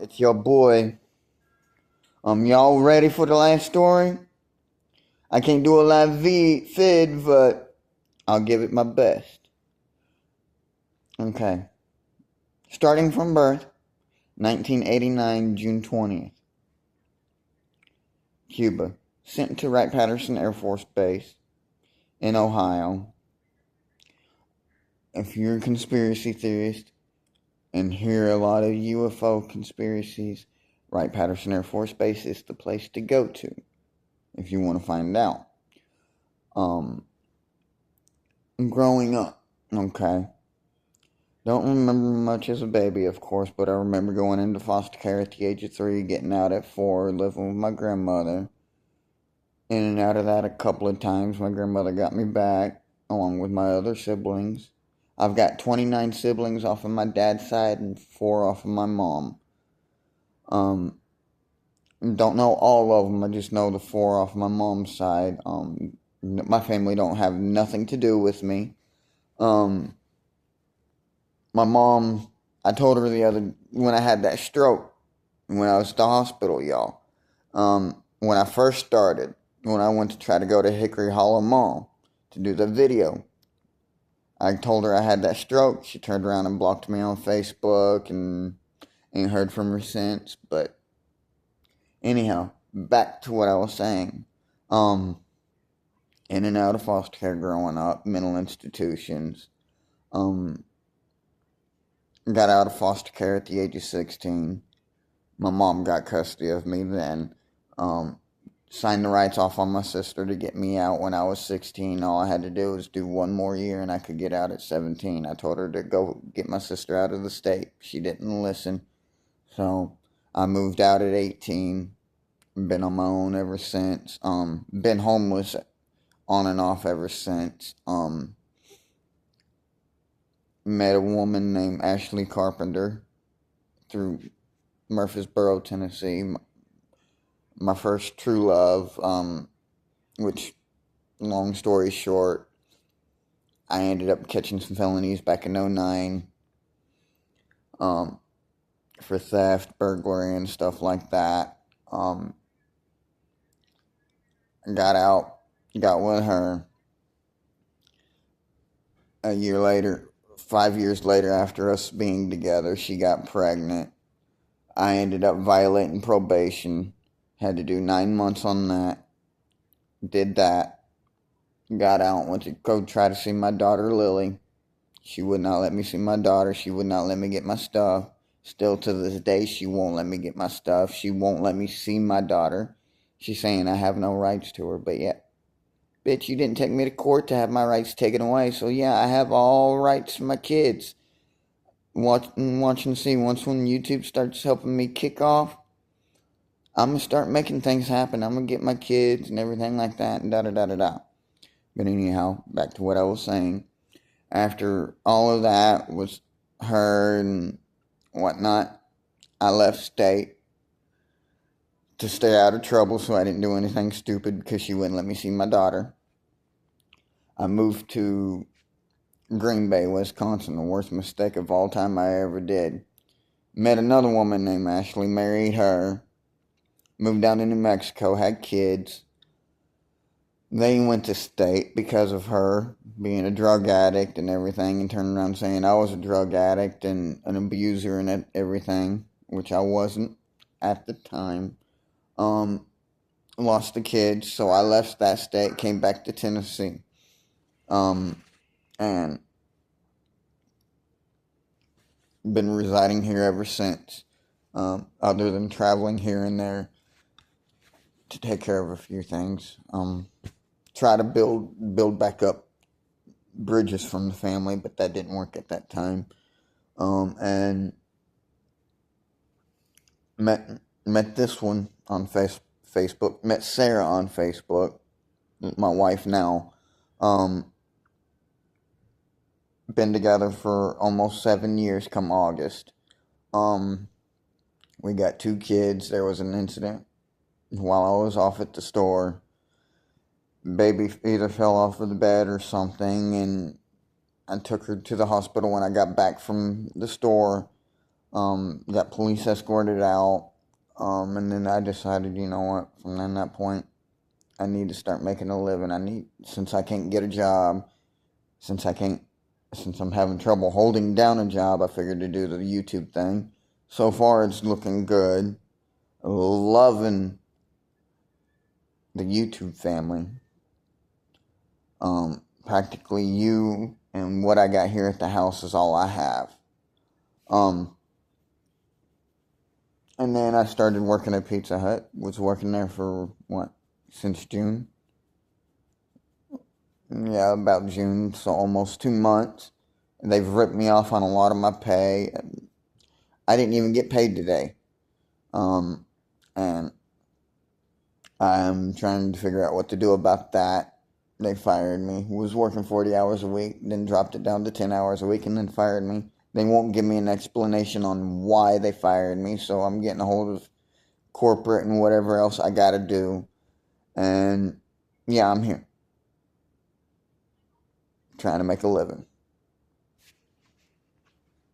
It's your boy. Y'all ready for the last story? I can't do a live vid, but I'll give it my best. Okay. Starting from birth, 1989, June 20th. Cuba. Sent to Wright-Patterson Air Force Base in Ohio. If you're a conspiracy theorist and hear a lot of UFO conspiracies, Wright-Patterson Air Force Base is the place to go to if you want to find out. Growing up, okay. Don't remember much as a baby, of course, but I remember going into foster care at the age of 3, getting out at 4, living with my grandmother. In and out of that a couple of times. My grandmother got me back, along with my other siblings. I've got 29 siblings off of my dad's side and 4 off of my mom. Don't know all of them. I just know the 4 off my mom's side. My family don't have nothing to do with me. My mom, I told her when I had that stroke, when I was at the hospital, y'all. When I first started, when I went to try to go to Hickory Hollow Mall to do the video, I told her I had that stroke. She turned around and blocked me on Facebook and ain't heard from her since. But anyhow, back to what I was saying. In and out of foster care growing up, mental institutions. Got out of foster care at the age of 16. My mom got custody of me then. Signed the rights off on my sister to get me out when I was 16. All I had to do was do 1 more year and I could get out at 17. I told her to go get my sister out of the state. She didn't listen. So I moved out at 18. Been on my own ever since. Been homeless on and off ever since. Met a woman named Ashley Carpenter through Murfreesboro, Tennessee. My first true love, which, long story short, I ended up catching some felonies back in 2009 for theft, burglary, and stuff like that. Got out, got with her. A year later, 5 years later after us being together, she got pregnant. I ended up violating probation. Had to do 9 months on that. Did that. Got out, went to go try to see my daughter Lily. She would not let me see my daughter. She would not let me get my stuff. Still to this day, she won't let me get my stuff. She won't let me see my daughter. She's saying I have no rights to her, but yeah. Bitch, you didn't take me to court to have my rights taken away, so yeah, I have all rights to my kids. Watch and see. Once when YouTube starts helping me kick off, I'm going to start making things happen. I'm going to get my kids and everything like that, and da-da-da-da-da. But anyhow, back to what I was saying. After all of that was heard and whatnot, I left state to stay out of trouble so I didn't do anything stupid because she wouldn't let me see my daughter. I moved to Green Bay, Wisconsin, the worst mistake of all time I ever did. Met another woman named Ashley, married her, moved down to New Mexico, had kids. They went to state because of her being a drug addict and everything, and turned around saying I was a drug addict and an abuser and everything, which I wasn't at the time. Lost the kids, so I left that state, came back to Tennessee, and been residing here ever since, other than traveling here and there to take care of a few things. Try to build back up bridges from the family, but that didn't work at that time. And met this one on Facebook. Met Sarah on Facebook, my wife now. Been together for almost 7 years come August. We got 2 kids. There was an incident while I was off at the store. Baby either fell off of the bed or something, and I took her to the hospital when I got back from the store. Got police escorted out. And then I decided, you know what, from then that point, I need to start making a living. Since I can't get a job, since I'm having trouble holding down a job, I figured to do the YouTube thing. So far, it's looking good. Loving the YouTube family. Practically you and what I got here at the house is all I have. And then I started working at Pizza Hut. Was working there for since June? Yeah, about June, so almost 2 months. They've ripped me off on a lot of my pay. I didn't even get paid today. And I'm trying to figure out what to do about that. They fired me. Was working 40 hours a week, then dropped it down to 10 hours a week, and then fired me. They won't give me an explanation on why they fired me, so I'm getting a hold of corporate and whatever else I gotta do. And yeah, I'm here trying to make a living.